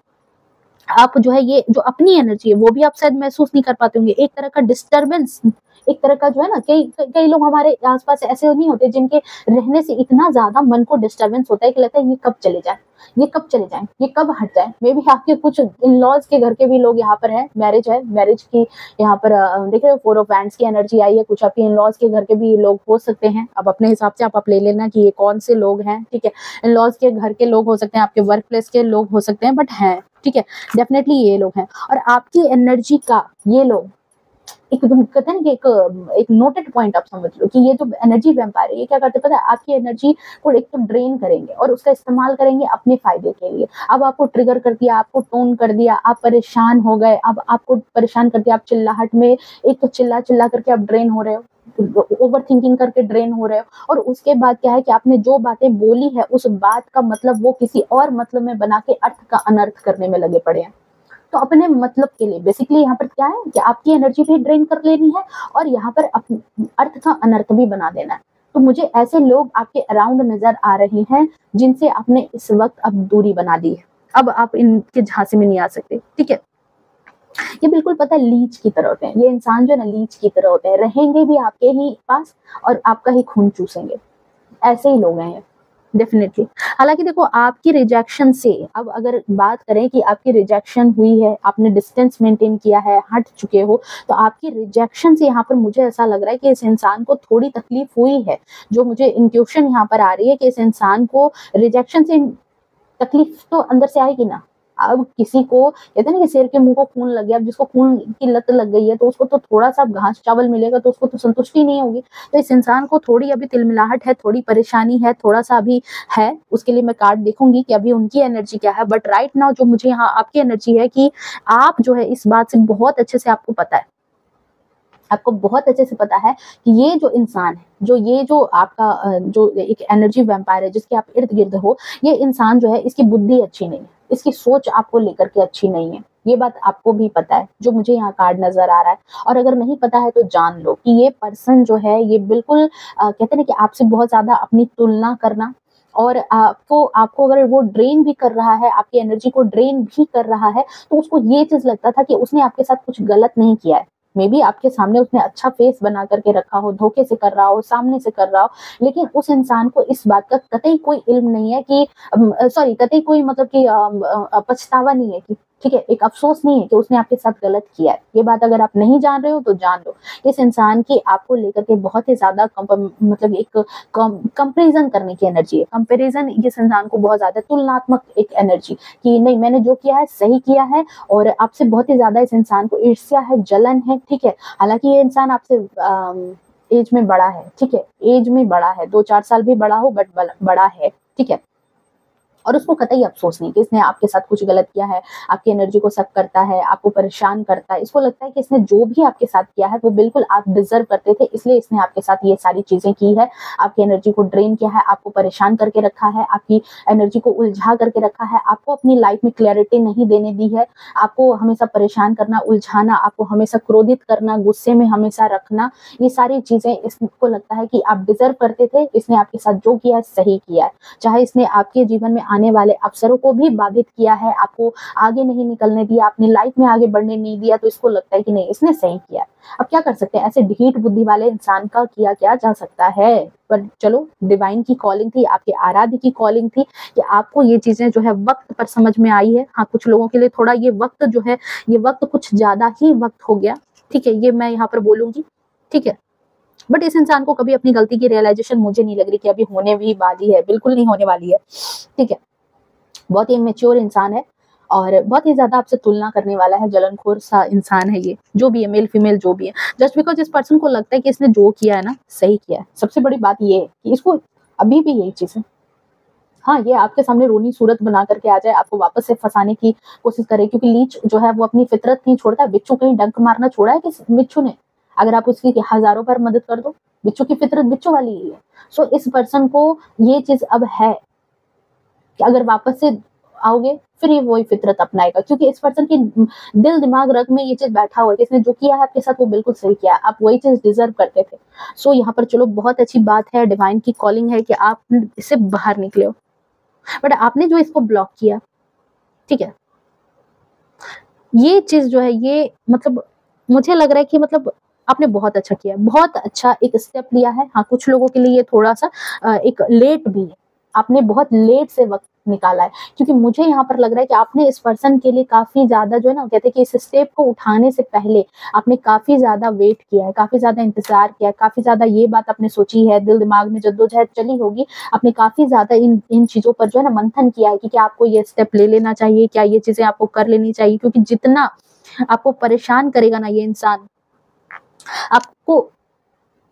आप जो है ये जो अपनी एनर्जी है वो भी आप शायद महसूस नहीं कर पाते होंगे। एक तरह का डिस्टरबेंस, एक तरह का जो है ना, कई कई लोग हमारे आसपास ऐसे नहीं होते जिनके रहने से इतना ज्यादा मन को डिस्टरबेंस होता है कि लगता है ये कब चले जाए, ये कब चले जाएं, ये कब हट जाए। मे बी आपके कुछ इन लॉज के घर के भी लोग यहाँ पर है, मैरिज की यहाँ पर देख रहे हो 4 ऑफ वैंड्स की एनर्जी आई है। कुछ आपके इन लॉज के घर के भी लोग हो सकते हैं। अब अपने हिसाब से आप ले लेना कि ये कौन से लोग हैं, ठीक है। इन लॉज के घर के लोग हो सकते हैं, आपके वर्क प्लेस के लोग हो सकते हैं, बट हैं, ठीक है, डेफिनेटली ये लोग हैं। और आपकी एनर्जी का ये लोग एकदम कहते हैं ना कि एक नोटेड पॉइंट आप समझ लो कि ये जो एनर्जी वैम्पायर है ये क्या करते हैं पता है, आपकी एनर्जी को एक तो ड्रेन करेंगे और उसका इस्तेमाल करेंगे अपने फायदे के लिए। अब आपको ट्रिगर कर दिया, आपको टोन कर दिया, आप परेशान हो गए, अब आपको परेशान कर दिया, आप चिल्लाहट में एक तो चिल्ला चिल्ला करके आप ड्रेन हो रहे हो, ओवर थिंकिंग करके ड्रेन हो रहे हो, और उसके बाद क्या है कि आपने जो बातें बोली है उस बात का मतलब वो किसी और मतलब में बना के अर्थ का अनर्थ करने में लगे पड़े हैं। तो अपने मतलब के लिए बेसिकली यहाँ पर क्या है कि आपकी एनर्जी भी ड्रेन कर लेनी है और यहाँ पर अर्थ का अनर्थ भी बना देना है। तो मुझे ऐसे लोग आपके अराउंड नजर आ रहे हैं जिनसे आपने इस वक्त अब दूरी बना दी है। अब आप इनके झांसे में नहीं आ सकते, ठीक है। ये बिल्कुल पता है लीच की तरह होते हैं, ये इंसान जो है ना लीच की तरह होते हैं, रहेंगे भी आपके ही पास और आपका ही खून चूसेंगे। ऐसे ही लोग हैं ये, डेफिनेटली। हालांकि देखो आपकी रिजेक्शन से, अब अगर बात करें कि आपकी रिजेक्शन हुई है, आपने डिस्टेंस मेंटेन किया है, हट चुके हो, तो आपकी रिजेक्शन से यहाँ पर मुझे ऐसा लग रहा है कि इस इंसान को थोड़ी तकलीफ हुई है। जो मुझे इंट्यूशन यहाँ पर आ रही है कि इस इंसान को रिजेक्शन से तकलीफ तो अंदर से आएगी ना। अब किसी को कहते हैं ना कि शेर के मुंह को खून लग गया, अब जिसको खून की लत लग गई है तो उसको तो थोड़ा सा घास चावल मिलेगा तो उसको तो संतुष्टि नहीं होगी। तो इस इंसान को थोड़ी अभी तिलमिलाहट है, थोड़ी परेशानी है, थोड़ा सा अभी है। उसके लिए मैं कार्ड देखूंगी कि अभी उनकी एनर्जी क्या है। बट राइट नाउ जो मुझे यहाँ आपकी एनर्जी है कि आप जो है इस बात से बहुत अच्छे से आपको पता है, आपको बहुत अच्छे से पता है कि ये जो इंसान है, जो ये जो आपका जो एक एनर्जी वैम्पायर है जिसके आप इर्द गिर्द हो, ये इंसान जो है इसकी बुद्धि अच्छी नहीं है, इसकी सोच आपको लेकर के अच्छी नहीं है। ये बात आपको भी पता है, जो मुझे यहाँ कार्ड नजर आ रहा है। और अगर नहीं पता है तो जान लो कि ये पर्सन जो है ये बिल्कुल कहते हैं ना कि आपसे बहुत ज्यादा अपनी तुलना करना, और आपको आपको अगर वो ड्रेन भी कर रहा है, आपकी एनर्जी को ड्रेन भी कर रहा है, तो उसको ये चीज लगता था कि उसने आपके साथ कुछ गलत नहीं किया है। मे बी आपके सामने उसने अच्छा फेस बना करके रखा हो, धोखे से कर रहा हो, सामने से कर रहा हो, लेकिन उस इंसान को इस बात का कतई कोई इल्म नहीं है कि सॉरी कतई कोई मतलब कि पछतावा नहीं है कि, ठीक है, एक अफसोस नहीं है कि उसने आपके साथ गलत किया है। ये बात अगर आप नहीं जान रहे हो तो जान लो, इस इंसान की आपको लेकर के बहुत ही ज्यादा मतलब एक कंपेरिजन करने की एनर्जी है। कंपेरिजन इस इंसान को बहुत ज्यादा, तुलनात्मक एक एनर्जी कि नहीं मैंने जो किया है सही किया है, और आपसे बहुत ही ज्यादा इस इंसान को ईर्ष्या है, जलन है, ठीक है। हालांकि ये इंसान आपसे एज में बड़ा है, ठीक है, एज में बड़ा है, 2-4 साल भी बड़ा हो बट बड़ा है, ठीक है। और उसको कतई अफसोस नहीं कि इसने आपके साथ कुछ गलत किया है, आपकी एनर्जी को सक करता है, आपको परेशान करता है। इसको लगता है कि इसने जो भी आपके साथ किया है वो बिल्कुल आप डिजर्व करते थे, इसलिए इसने आपके साथ ये सारी चीजें की है, आपकी एनर्जी को ड्रेन किया है, आपको परेशान करके रखा है, आपकी एनर्जी को उलझा करके रखा है, आपको अपनी लाइफ में क्लैरिटी नहीं देने दी है, आपको हमेशा परेशान करना, उलझाना, आपको हमेशा क्रोधित करना, गुस्से में हमेशा रखना, ये सारी चीजें इसको लगता है कि आप डिजर्व करते थे। इसने आपके साथ जो किया है सही किया है, चाहे इसने आपके जीवन में आने वाले अवसरों को भी बाधित किया है, आपको आगे नहीं निकलने दिया, अपनी लाइफ में आगे बढ़ने नहीं दिया, तो इसको लगता है कि नहीं इसने सही किया। अब क्या कर सकते हैं, ऐसे ढीठ बुद्धि वाले इंसान का किया क्या जा सकता है। पर चलो डिवाइन की कॉलिंग थी, आपके आराध्य की कॉलिंग थी कि आपको ये चीजें जो है वक्त पर समझ में आई है। हाँ, कुछ लोगों के लिए थोड़ा ये वक्त जो है, ये वक्त कुछ ज्यादा ही वक्त हो गया, ठीक है, ये मैं यहाँ पर बोलूंगी, ठीक है। बट इस इंसान को कभी अपनी गलती की रियलाइजेशन मुझे नहीं लग रही कि अभी होने भी वाली है, बिल्कुल नहीं होने वाली है, ठीक है। बहुत ही इमेच्योर इंसान है और बहुत ही ज्यादा आपसे तुलना करने वाला है, जलनखोर सा इंसान है ये, जो भी है, मेल फीमेल जो भी है। जस्ट बिकॉज इस पर्सन को लगता है कि इसने जो किया है ना सही किया है। सबसे बड़ी बात ये है कि इसको अभी भी यही चीज है। हाँ, ये आपके सामने रोनी सूरत बना करके आ जाए, आपको वापस से फंसाने की कोशिश करे, क्योंकि लीच जो है वो अपनी फितरत नहीं छोड़ता। बिच्छू कहीं डंक मारना छोड़ा है कि बिच्छू ने? अगर आप उसकी हजारों बार मदद कर दो, बिच्छू की फितरत बिच्छू वाली ही है। सो इस पर्सन को ये चीज अब है कि अगर वापस से आओगे फिर ये वही फितरत अपनाएगा, क्योंकि इस पर्सन की दिल दिमाग रग में ये चीज बैठा हुआ है कि इसने जो किया है आपके साथ वो बिल्कुल सही किया, आप वही चीज डिजर्व करते थे। सो यहाँ पर चलो बहुत अच्छी बात है, डिवाइन की कॉलिंग है कि आप इससे बाहर निकले हो। बट आपने जो इसको ब्लॉक किया, ठीक है, ये चीज़ जो है ये मतलब मुझे लग रहा है कि मतलब आपने बहुत अच्छा किया, बहुत अच्छा एक स्टेप लिया है। हाँ, कुछ लोगों के लिए ये थोड़ा-सा एक लेट भी है। आपने बहुत लेट से वक़्त निकाला है, क्योंकि मुझे यहाँ पर लग रहा है कि आपने इस पर्सन के लिए काफ़ी ज़्यादा जो है ना, कहते हैं कि इस स्टेप को उठाने से पहले आपने काफ़ी ज़्यादा वेट किया है, काफ़ी ज़्यादा इंतज़ार किया है, काफ़ी ज़्यादा ये बात आपने सोची है, दिल-दिमाग में जद्दोजहद चली होगी। आपने काफ़ी ज़्यादा इन इन चीज़ों पर जो है ना मंथन किया है कि क्या आपको ये स्टेप ले लेना चाहिए, क्या ये चीज़ें आपको कर लेनी चाहिए, क्योंकि जितना आपको परेशान करेगा ना ये इंसान, आपको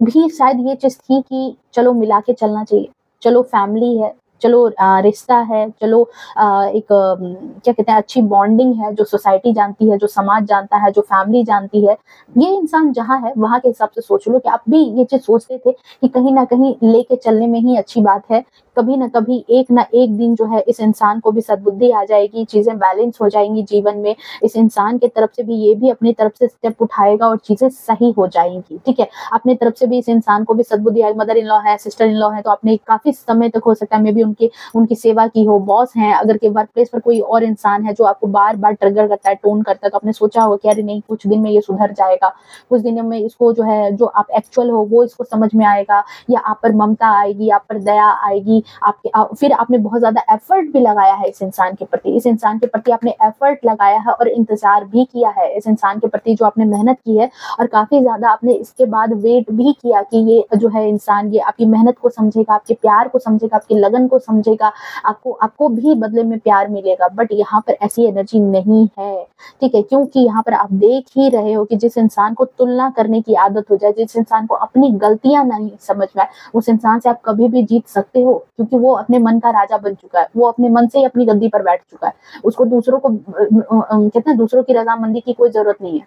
भी शायद ये चीज़ थी कि चलो मिला के चलना चाहिए, चलो फैमिली है, चलो रिश्ता है, चलो एक क्या कहते हैं अच्छी बॉन्डिंग है, जो सोसाइटी जानती है, जो समाज जानता है, जो फैमिली जानती है। ये इंसान जहाँ है, वहाँ के हिसाब से सोच लो कि आप भी ये चीज़ सोचते थे कि कहीं न कहीं लेके चलने में ही अच्छी बात है। कभी न कभी, एक ना एक दिन जो है इस इंसान को भी सद्बुद्धि आ जाएगी, चीज़ें बैलेंस हो जाएँगी जीवन में। इस इंसान की तरफ से भी ये भी अपनी तरफ से स्टेप उठाएगा और चीज़ें सही हो जाएँगी, ठीक है? अपनी तरफ से भी इस इंसान को भी सद्बुद्धि आई, मदर इन लॉ है, सिस्टर इन लॉ है, तो आपने काफ़ी समय तक हो सकता है मे बी उनकी उनकी सेवा की हो, बॉस हैं, अगर के वर्क प्लेस पर कोई और इंसान है जो आपको बार-बार ट्रिगर करता है, टोन करता है, तो आपने सोचा होगा कि अरे नहीं, कुछ दिन में ये सुधर जाएगा, कुछ दिनों में इसको जो है, जो आप एक्चुअल हो वो इसको समझ में आएगा, या आप पर ममता आएगी, आप पर दया आएगी, आपके फिर आपने बहुत ज़्यादा एफर्ट भी लगाया है इस इंसान के प्रति, इस इंसान के प्रति आपने एफर्ट लगाया है और इंतज़ार भी किया है, इस इंसान के प्रति जो आपने मेहनत की है, और काफ़ी ज़्यादा आपने इसके बाद वेट भी किया कि ये जो है इंसान ये आपकी मेहनत को समझेगा, आपके प्यार को समझेगा, आपकी लगन को समझेगा, आपको आपको भी बदले में प्यार मिलेगा। बट यहाँ पर ऐसी एनर्जी नहीं है, ठीक है? क्योंकि यहाँ पर आप देख ही रहे हो कि जिस इंसान को तुलना करने की आदत हो जाए, जिस इंसान को अपनी गलतियाँ नहीं समझ में आए, उस इंसान से आप कभी भी जीत सकते हो, क्योंकि वो अपने मन का राजा बन चुका है, वो अपने मन से ही अपनी गद्दी पर बैठ चुका है। उसको दूसरों को कहते हैं दूसरों की रज़ामंदी की कोई ज़रूरत नहीं है।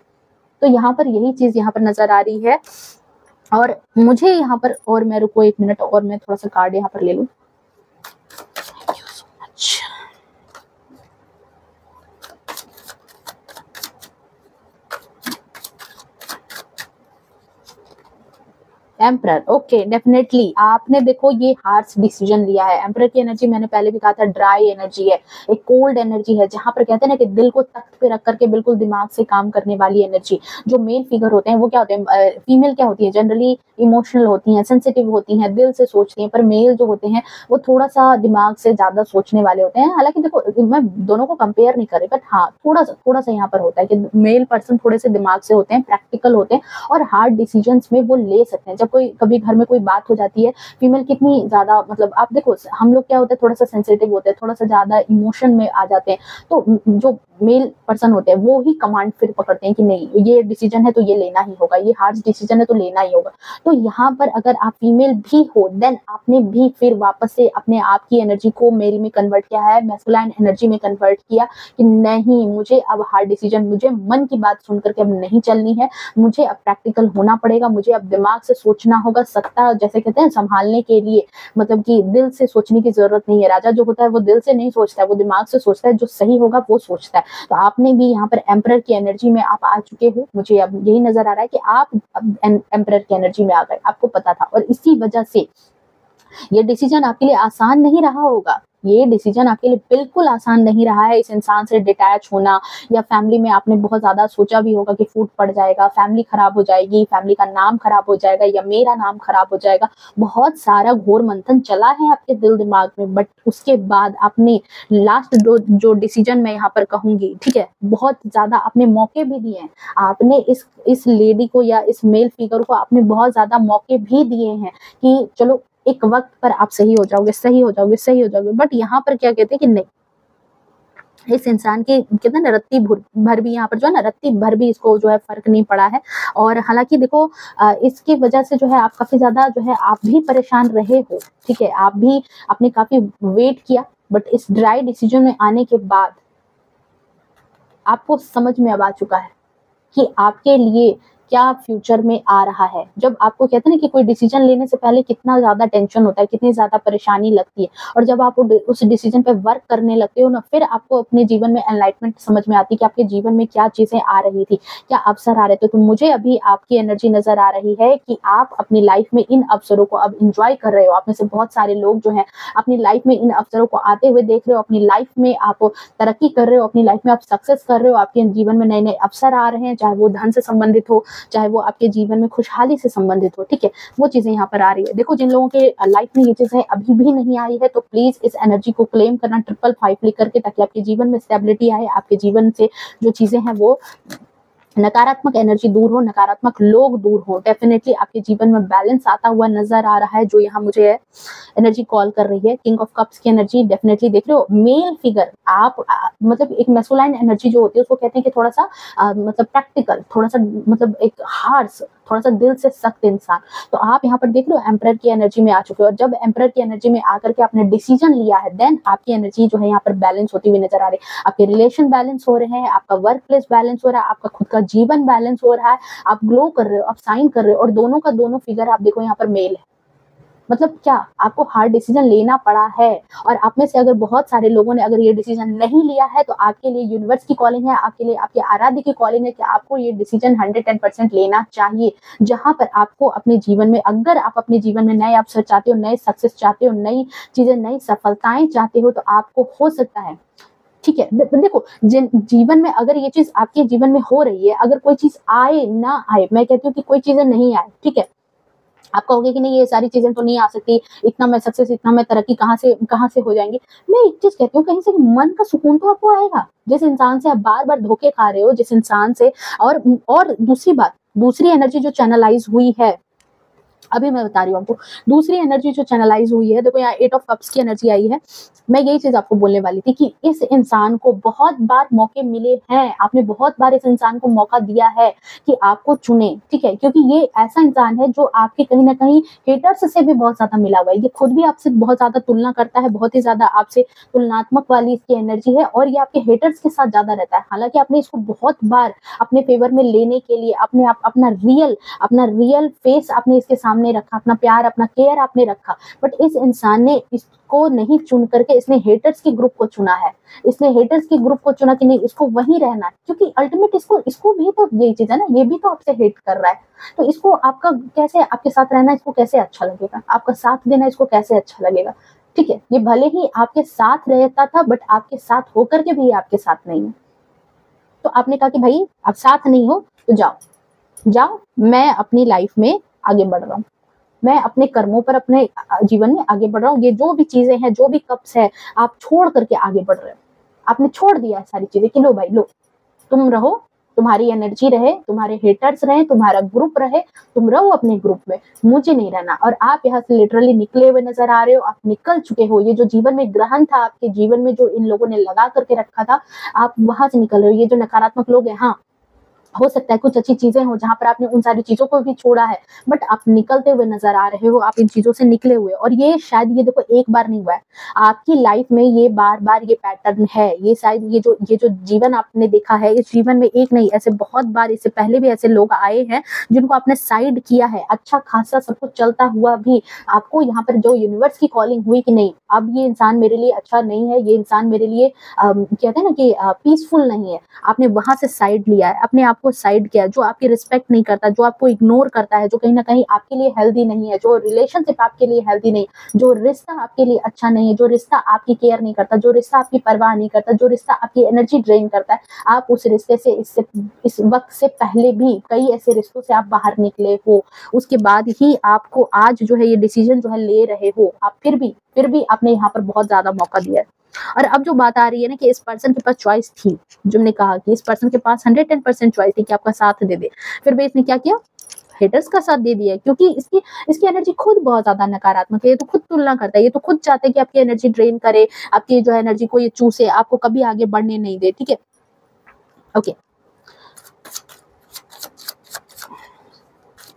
तो यहाँ पर यही चीज़ यहाँ पर नज़र आ रही है, और मुझे यहाँ पर, और मैं रुको 1 मिनट और मैं थोड़ा-सा कार्ड यहाँ पर ले लूँ। Thank you so much. Emperor, okay, definitely आपने देखो ये हार्श डिसीजन लिया है। एम्परर की एनर्जी मैंने पहले भी कहा था, ड्राई एनर्जी है, एक कोल्ड एनर्जी है, जहाँ पर कहते हैं ना कि दिल को तख्त पे रख करके बिल्कुल दिमाग से काम करने वाली एनर्जी। जो मेल फिगर होते हैं वो क्या होते हैं, फीमेल क्या होती है, जनरली इमोशनल होती हैं, सेंसिटिव होती हैं, दिल से सोचती हैं, पर मेल जो होते हैं वो थोड़ा-सा दिमाग से ज़्यादा सोचने वाले होते हैं। हालाँकि देखो मैं दोनों को कंपेयर नहीं कर रही, बट हाँ, थोड़ा-सा यहाँ पर होता है कि मेल पर्सन थोड़े से दिमाग से होते हैं, प्रैक्टिकल होते हैं, और हार्ड डिसीजंस में वो ले सकते हैं। जब कोई कभी घर में कोई बात हो जाती है, फीमेल कितनी ज़्यादा, मतलब आप देखो हम लोग क्या होता है, थोड़ा-सा सेंसिटिव होते हैं, थोड़ा-सा ज़्यादा इमोशन में आ जाते हैं। तो जो मेल पर्सन होते हैं वो ही कमांड फिर पकड़ते हैं कि नहीं, ये डिसीजन है तो ये लेना ही होगा, ये हार्ड डिसीजन है तो लेना ही होगा। तो यहाँ पर अगर आप फीमेल भी हो, देन आपने भी फिर वापस से अपने आप की एनर्जी को मेल में कन्वर्ट किया है, मैस्कुलाइन एनर्जी में कन्वर्ट किया कि नहीं, मुझे अब हार्ड डिसीजन, मुझे मन की बात सुन करके अब नहीं चलनी है, मुझे अब प्रैक्टिकल होना पड़ेगा, मुझे अब दिमाग से सोचना होगा। सत्ता जैसे कहते हैं संभालने के लिए, मतलब कि दिल से सोचने की जरूरत नहीं है। राजा जो होता है वो दिल से नहीं सोचता है, वो दिमाग से सोचता है, जो सही होगा वो सोचता है। तो आपने भी यहाँ पर एम्परर की एनर्जी में आप आ चुके हो, मुझे अब यही नजर आ रहा है कि आप अब एम्परर की एनर्जी में आ गए, आपको पता था, और इसी वजह से ये डिसीजन आपके लिए आसान नहीं रहा होगा। ये डिसीजन आपके लिए बिल्कुल आसान नहीं रहा है, इस इंसान से डिटैच होना, या फैमिली में आपने बहुत ज़्यादा सोचा भी होगा कि फूट पड़ जाएगा, फैमिली खराब हो जाएगी, फैमिली का नाम खराब हो जाएगा, या मेरा नाम खराब हो जाएगा। बहुत सारा घोर मंथन चला है आपके दिल दिमाग में, बट उसके बाद आपने लास्ट जो डिसीजन मैं यहाँ पर कहूँगी, ठीक है, बहुत ज़्यादा आपने मौके भी दिए हैं। आपने इस लेडी को या इस मेल फिगर को आपने बहुत ज़्यादा मौके भी दिए हैं कि चलो एक वक्त पर आप सही हो जाओगे, सही हो जाओगे, सही हो जाओगे। बट यहाँ पर क्या कहते हैं कि नहीं, इस इंसान के कहते हैं ना रत्ती भर भी यहाँ पर जो है ना, रत्ती भर भी इसको जो है फर्क नहीं पड़ा है। और हालांकि देखो इसकी वजह से जो है आप काफी ज्यादा जो है आप भी परेशान रहे हो, ठीक है, आप भी आपने काफी वेट किया, बट इस ड्राई डिसीजन में आने के बाद आपको समझ में अब आ चुका है कि आपके लिए क्या फ्यूचर में आ रहा है। जब आपको कहते हैं ना कि कोई डिसीजन लेने से पहले कितना ज़्यादा टेंशन होता है, कितनी ज़्यादा परेशानी लगती है, और जब आप उस डिसीजन पे वर्क करने लगते हो ना, फिर आपको अपने जीवन में एनलाइटमेंट समझ में आती है कि आपके जीवन में क्या चीज़ें आ रही थी, क्या अवसर आ रहे थे। तो मुझे अभी आपकी एनर्जी नज़र आ रही है कि आप अपनी लाइफ में इन अवसरों को अब एन्जॉय कर रहे हो। आप में से बहुत सारे लोग जो हैं अपनी लाइफ में इन अवसरों को आते हुए देख रहे हो, अपनी लाइफ में आप तरक्की कर रहे हो, अपनी लाइफ में आप सक्सेस कर रहे हो, आपके जीवन में नए-नए अवसर आ रहे हैं, चाहे वो धन से संबंधित हो, चाहे वो आपके जीवन में खुशहाली से संबंधित हो, ठीक है? वो चीज़ें यहाँ पर आ रही है। देखो, जिन लोगों के लाइफ में ये चीज़ें अभी भी नहीं आई है, तो प्लीज़ इस एनर्जी को क्लेम करना 555 लिख करके, ताकि आपके जीवन में स्टेबिलिटी आए, आपके जीवन से जो चीज़ें हैं वो नकारात्मक एनर्जी दूर हो, नकारात्मक लोग दूर हो। डेफिनेटली आपके जीवन में बैलेंस आता हुआ नजर आ रहा है, जो यहाँ मुझे एनर्जी कॉल कर रही है। किंग ऑफ कप्स की एनर्जी डेफिनेटली देख रहे हो। मेल फिगर आप मतलब एक मैस्कुलाइन एनर्जी जो होती है उसको कहते हैं कि थोड़ा सा मतलब प्रैक्टिकल, थोड़ा सा मतलब एक हार्श, थोड़ा सा दिल से सख्त इंसान। तो आप यहाँ पर देख रहे हो एम्परर की एनर्जी में आ चुके हो, और जब एम्परर की एनर्जी में आकर के आपने डिसीजन लिया है, देन आपकी एनर्जी जो है यहाँ पर बैलेंस होती हुई नजर आ रही है। आपके रिलेशन बैलेंस हो रहे हैं, आपका वर्क प्लेस बैलेंस हो रहा है, आपका खुद का जीवन बैलेंस हो रहा है, आप ग्लो कर रहे हो, आप साइन कर रहे हो, और दोनों का दोनों फिगर आप देखो यहाँ पर मेल है। मतलब क्या आपको हार्ड डिसीजन लेना पड़ा है, और आप में से अगर बहुत सारे लोगों ने अगर ये डिसीजन नहीं लिया है, तो आपके लिए यूनिवर्स की कॉलिंग है, आपके लिए आपके आराध्य की कॉलिंग है कि आपको ये डिसीजन 110% लेना चाहिए। जहां पर आपको अपने जीवन में, अगर आप अपने जीवन में नए अवसर चाहते हो, नए सक्सेस चाहते हो, नई चीजें, नई सफलताएं चाहते हो, तो आपको हो सकता है, ठीक है। देखो, जीवन में अगर ये चीज आपके जीवन में हो रही है, अगर कोई चीज आए ना आए, मैं कहती हूँ कि कोई चीजें नहीं आए, ठीक है, आप कहोगे कि नहीं ये सारी चीजें तो नहीं आ सकती, इतना मैं सक्सेस, इतना मैं तरक्की कहाँ से हो जाएंगी। मैं एक चीज कहती हूँ, कहीं से मन का सुकून तो आपको आएगा। जिस इंसान से आप बार बार धोखे खा रहे हो, जिस इंसान से, और दूसरी बात, दूसरी एनर्जी जो चैनलाइज हुई है, अभी मैं बता रही हूँ आपको, दूसरी एनर्जी जो चैनलाइज हुई है, देखो यहाँ 8 ऑफ कप्स की एनर्जी आई है। मैं यही चीज आपको बोलने वाली थी कि इस इंसान को बहुत बार मौके मिले हैं, आपने बहुत बार इस इंसान को मौका दिया है कि आपको चुने, ठीक है, क्योंकि ये ऐसा इंसान है जो आपके कहीं ना कहीं हेटर्स से भी बहुत ज्यादा मिला हुआ है। ये खुद भी आपसे बहुत ज्यादा तुलना करता है, बहुत ही ज्यादा आपसे तुलनात्मक वाली इसकी एनर्जी है, और ये आपके हेटर्स के साथ ज्यादा रहता है। हालांकि आपने इसको बहुत बार अपने फेवर में लेने के लिए अपना रियल फेस आपने इसके सामने रखा, अपना प्यार, अपना केयर आपने रखा, बट इस इंसान ने इसको नहीं चुन करके इसने हेटर्स के ग्रुप को चुना है। इसने हेटर्स के ग्रुप को चुना कि नहीं, इसको वहीं रहना है, क्योंकि अल्टीमेट इसको भी तो यही चीज है ना, ये भी तो आपसे हेट कर रहा है, तो इसको आपका कैसे, आपके साथ रहना इसको कैसे अच्छा लगेगा, आपका साथ देना इसको कैसे अच्छा लगेगा, ठीक है। ये भले ही आपके साथ रहता था, बट आपके साथ होकर के भी आपके साथ नहीं है। तो आपने कहा कि भाई आप साथ नहीं हो तो जाओ, मैं अपनी लाइफ में आगे बढ़ रहा हूँ, मैं अपने कर्मों पर, अपने जीवन में आगे बढ़ रहा हूँ। ये जो भी चीजें हैं, जो भी कप्स है, आप छोड़ करके आगे बढ़ रहे हो। आपने छोड़ दिया है सारी चीजें कि लो भाई लो, तुम रहो, तुम्हारी एनर्जी रहे, तुम्हारे हेटर्स रहे, तुम्हारा ग्रुप रहे, तुम रहो अपने ग्रुप में, मुझे नहीं रहना। और आप यहाँ से लिटरली निकले हुए नजर आ रहे हो, आप निकल चुके हो। ये जो जीवन में ग्रहण था आपके जीवन में, जो इन लोगों ने लगा करके रखा था, आप वहां से निकल रहे हो। ये जो नकारात्मक लोग हैं, हाँ, हो सकता है कुछ अच्छी चीजें हो जहां पर आपने उन सारी चीजों को भी छोड़ा है, बट आप निकलते हुए नजर आ रहे हो, आप इन चीजों से निकले हुए। और ये शायद, ये देखो, एक बार नहीं हुआ है आपकी लाइफ में, ये बार बार ये पैटर्न है। ये शायद ये जो जीवन आपने देखा है, इस जीवन में एक नहीं, ऐसे बहुत बार, इससे पहले भी ऐसे लोग आए हैं जिनको आपने साइड किया है। अच्छा खासा सब कुछ चलता हुआ भी आपको यहाँ पर जो यूनिवर्स की कॉलिंग हुई कि नहीं, अब ये इंसान मेरे लिए अच्छा नहीं है, ये इंसान मेरे लिए कहते हैं ना कि पीसफुल नहीं है, आपने वहां से साइड लिया है, अपने आप को साइड किया। जो आपकी रिस्पेक्ट नहीं करता, जो आपको इग्नोर करता है, जो कहीं ना कहीं आपके लिए हेल्दी नहीं है, जो रिलेशनशिप आपके लिए हेल्दी नहीं, जो रिश्ता आपके लिए अच्छा नहीं है, जो रिश्ता आपकी केयर नहीं करता, जो रिश्ता आपकी परवाह नहीं करता, जो रिश्ता आपकी एनर्जी ड्रेन करता है, आप उस रिश्ते से इस वक्त से पहले भी कई ऐसे रिश्तों से आप बाहर निकले हो। उसके बाद ही आपको आज जो है ये डिसीजन जो है ले रहे हो आप, फिर भी आपने यहाँ पर बहुत ज्यादा मौका दिया है। और अब जो बात आ रही है ना कि इस पर्सन के पास चॉइस थी, जो हमने कहा कि इस पर्सन के पास 110% चॉइस थी कि आपका साथ दे दे, फिर भी इसने क्या किया, हेटर्स का साथ दे दिया है। क्योंकि इसकी एनर्जी खुद बहुत ज्यादा नकारात्मक है, ये तो खुद तुलना करता है, ये तो खुद चाहता है कि आपकी एनर्जी ड्रेन करे, आपकी जो एनर्जी को ये चूसे, आपको कभी आगे बढ़ने नहीं दे, ठीक है। ओके,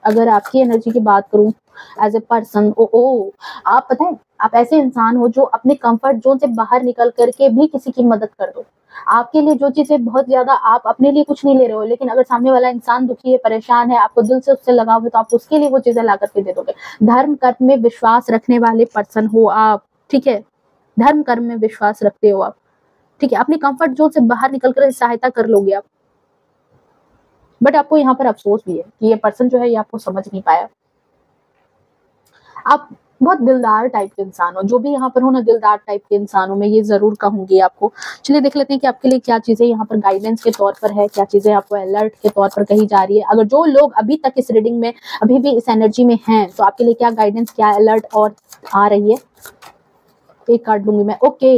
अगर आपकी एनर्जी की बात करूं एज ए पर्सन, आप पता है, आप ऐसे इंसान हो जो अपने कंफर्ट जोन से बाहर निकल करके भी किसी की मदद कर दो। आपके लिए जो चीज़ें बहुत ज़्यादा, आप अपने लिए कुछ नहीं ले रहे हो, लेकिन अगर सामने वाला इंसान दुखी है, परेशान है, आपको दिल से उससे लगाव है, तो आप उसके लिए वो चीज़ें ला कर के दे दोगे। धर्म कर्म में विश्वास रखने वाले पर्सन हो आप, ठीक है? धर्म कर्म में विश्वास रखते हो आप, ठीक है? अपनी कम्फर्ट ज़ोन से बाहर निकल कर सहायता कर लोगे आप। बट आपको यहाँ पर अफ़सोस भी है कि ये पर्सन जो है ये आपको समझ नहीं पाया। आप बहुत दिलदार टाइप के इंसान हो, जो भी यहाँ पर हो ना, दिलदार टाइप के इंसान हो, मैं ये ज़रूर कहूँगी आपको। चलिए देख लेते हैं कि आपके लिए क्या चीज़ें यहाँ पर गाइडेंस के तौर पर है, क्या चीज़ें आपको अलर्ट के तौर पर कही जा रही है। अगर जो लोग अभी तक इस रीडिंग में अभी भी इस एनर्जी में हैं, तो आपके लिए क्या गाइडेंस, क्या अलर्ट और आ रही है। एक कार्ड लूँगी मैं, ओके।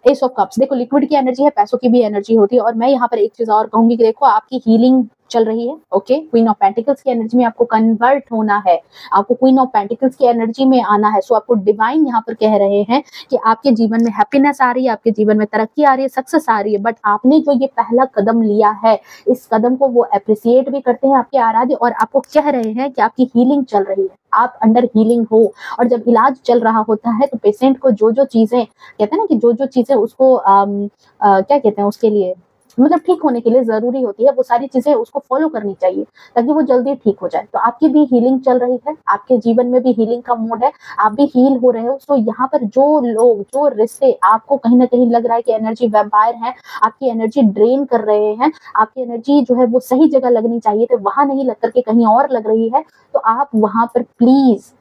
एस ऑफ कप्स, देखो लिक्विड की एनर्जी है, पैसों की भी एनर्जी होती है, और मैं यहाँ पर एक चीज़ और कहूँगी कि देखो आपकी हीलिंग चल रही है, ओके। क्वीन ऑफ पेंटिकल्स की एनर्जी में आपको कन्वर्ट होना है, आपको क्वीन ऑफ पेंटिकल्स की एनर्जी में आना है। सो आपको डिवाइन यहाँ पर कह रहे हैं कि आपके जीवन में हैप्पीनेस आ रही है, आपके जीवन में तरक्की आ रही है, सक्सेस आ रही है। बट आपने जो ये पहला कदम लिया है, इस कदम को वो अप्रिसिएट भी करते हैं आपके आराध्य, और आपको कह रहे हैं कि आपकी हीलिंग चल रही है, आप अंडर हीलिंग हो। और जब इलाज चल रहा होता है तो पेशेंट को जो जो चीज़ें कहते हैं ना, कि जो जो चीज़ें उसको क्या कहते हैं, उसके लिए मतलब ठीक होने के लिए ज़रूरी होती है, वो सारी चीज़ें उसको फ़ॉलो करनी चाहिए ताकि वो जल्दी ठीक हो जाए। तो आपकी भी हीलिंग चल रही है, आपके जीवन में भी हीलिंग का मोड है, आप भी हील हो रहे हो। सो यहाँ पर जो लोग, जो रिश्ते आपको कहीं न कहीं लग रहा है कि एनर्जी वैम्पायर हैं, आपकी एनर्जी ड्रेन कर रहे हैं, आपकी एनर्जी जो है वो सही जगह लगनी चाहिए थी, वहाँ नहीं लग कर के कहीं और लग रही है, तो आप वहाँ पर प्लीज़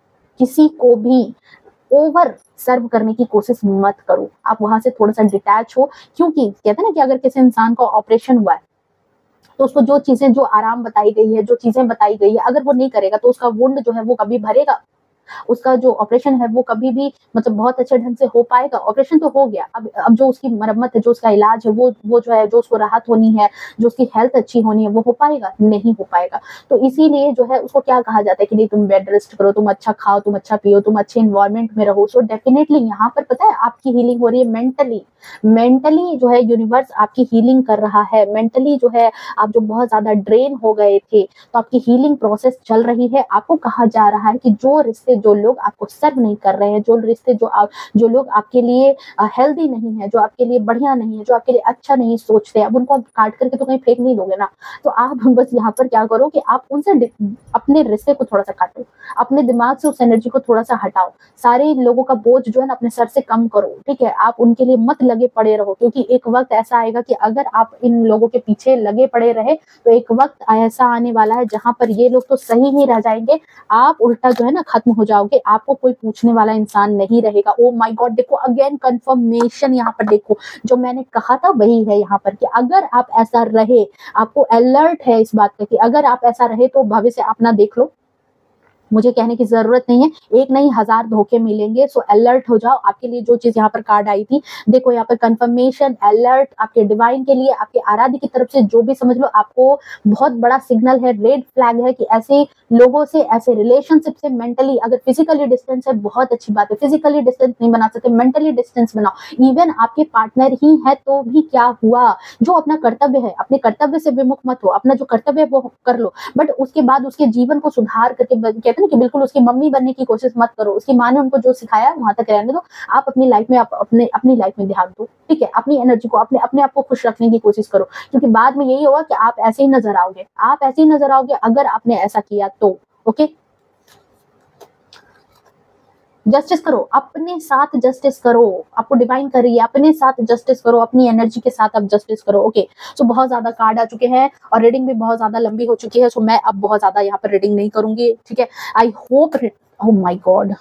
किसी को भी ओवर सर्व करने की कोशिश मत करो। आप वहाँ से थोड़ा-सा डिटैच हो, क्योंकि कहते हैं ना कि अगर किसी इंसान का ऑपरेशन हुआ है, तो उसको जो चीज़ें, जो आराम बताई गई है, जो चीज़ें बताई गई है, अगर वो नहीं करेगा तो उसका वुंड जो है वो कभी भरेगा? उसका जो ऑपरेशन है वो कभी भी मतलब बहुत अच्छे ढंग से हो पाएगा? ऑपरेशन तो हो गया, अब जो उसकी मरम्मत है, जो उसका इलाज है, वो जो है, जो उसको राहत होनी है, जो उसकी हेल्थ अच्छी होनी है, वो हो पाएगा? नहीं हो पाएगा। तो इसीलिए जो है उसको क्या कहा जाता है कि नहीं, तुम बेड रेस्ट करो, तुम अच्छा खाओ, तुम अच्छा पियो, तुम अच्छे एनवायरनमेंट में रहो। सो डेफिनिटली यहाँ पर पता है आपकी हीलिंग हो रही है मेंटली। मेंटली जो है यूनिवर्स आपकी हीलिंग कर रहा है। मेंटली जो है आप जो बहुत ज़्यादा ड्रेन हो गए थे, तो आपकी हीलिंग प्रोसेस चल रही है। आपको कहा जा रहा है कि जो रिश्ते, जो लोग आपको सर्व नहीं कर रहे हैं, जो रिश्ते, जो लोग आपके लिए हेल्दी नहीं है, जो आपके लिए बढ़िया नहीं है, जो आपके लिए अच्छा नहीं सोचते, अब उनको आप काट करके तो कहीं फेंक नहीं दोगे ना। तो आप बस यहाँ पर क्या करो कि आप उनसे अपने रिश्ते को थोड़ा सा काटो, अपने दिमाग से उस एनर्जी को थोड़ा सा हटाओ, सारे लोगों का बोझ जो है ना अपने सर से कम करो, ठीक है। आप उनके लिए मत लगे पड़े रहो, क्योंकि एक वक्त ऐसा आएगा कि अगर आप इन लोगों के पीछे लगे पड़े रहे, तो एक वक्त ऐसा आने वाला है जहां पर ये लोग तो सही ही रह जाएंगे, आप उल्टा जो है ना खत्म हो जाओगे, आपको कोई पूछने वाला इंसान नहीं रहेगा। ओ माय गॉड, देखो अगेन कंफर्मेशन, यहाँ पर देखो जो मैंने कहा था वही है यहाँ पर, कि अगर आप ऐसा रहे, आपको अलर्ट है इस बात का कि अगर आप ऐसा रहे तो भविष्य अपना देख लो। मुझे कहने की जरूरत नहीं है, एक नहीं 1000 धोखे मिलेंगे। सो अलर्ट हो जाओ। आपके लिए जो चीज यहाँ पर कार्ड आई थी, देखो यहाँ पर कंफर्मेशन, अलर्ट आपके डिवाइन के लिए, आपके आराध्य की तरफ से, जो भी समझ लो, आपको बहुत बड़ा सिग्नल है, रेड फ्लैग है कि ऐसे लोगों से, ऐसे रिलेशनशिप से मेंटली, अगर फिजिकली डिस्टेंस है बहुत अच्छी बात है, फिजिकली डिस्टेंस नहीं बना सकते, मेंटली डिस्टेंस बनाओ। इवन आपके पार्टनर ही है तो भी क्या हुआ, जो अपना कर्तव्य है, अपने कर्तव्य से विमुख मत हो, अपना जो कर्तव्य है वो कर लो, बट उसके बाद उसके जीवन को सुधार करके, कहते हैं ना कि बिल्कुल उसकी मम्मी बनने की कोशिश मत करो, उसकी माँ ने उनको जो सिखाया वहां तक रहने दो। आप अपनी लाइफ में, आप अपनी लाइफ में ध्यान दो, ठीक है। अपनी एनर्जी को, अपने आप को खुश रखने की कोशिश करो, क्योंकि बाद में यही होगा कि आप ऐसे ही नजर आओगे, आप ऐसे ही नजर आओगे अगर आपने ऐसा किया तो। ओके, जस्टिस करो, अपने साथ जस्टिस करो। आपको डिवाइन कर रही है, अपने साथ जस्टिस करो, अपनी एनर्जी के साथ आप जस्टिस करो। ओके, सो बहुत ज्यादा कार्ड आ चुके हैं और रीडिंग भी बहुत ज्यादा लंबी हो चुकी है, सो मैं अब बहुत ज्यादा यहाँ पर रीडिंग नहीं करूंगी, ठीक है। I hope, oh my God,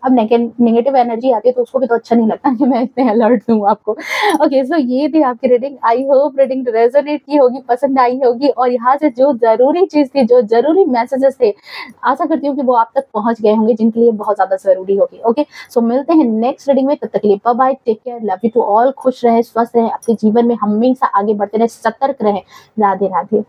अब नेगेटिव एनर्जी आती है तो उसको भी तो अच्छा नहीं लगता कि मैं इतने अलर्ट दूं आपको। ओके, सो ये थी आपकी reading. I hope reading resonate की होगी, पसंद आई होगी, और यहाँ से जो जरूरी चीज थी, जो जरूरी मैसेजेस थे, आशा करती हूँ कि वो आप तक पहुंच गए होंगे, जिनके लिए बहुत ज्यादा जरूरी होगी। ओके, सो मिलते हैं नेक्स्ट रीडिंग में, तब तक के लिए bye bye, take care, love you to all, खुश रहे, स्वस्थ रहे, अपने जीवन में हमेशा आगे बढ़ते रहे, सतर्क रहे। राधे राधे।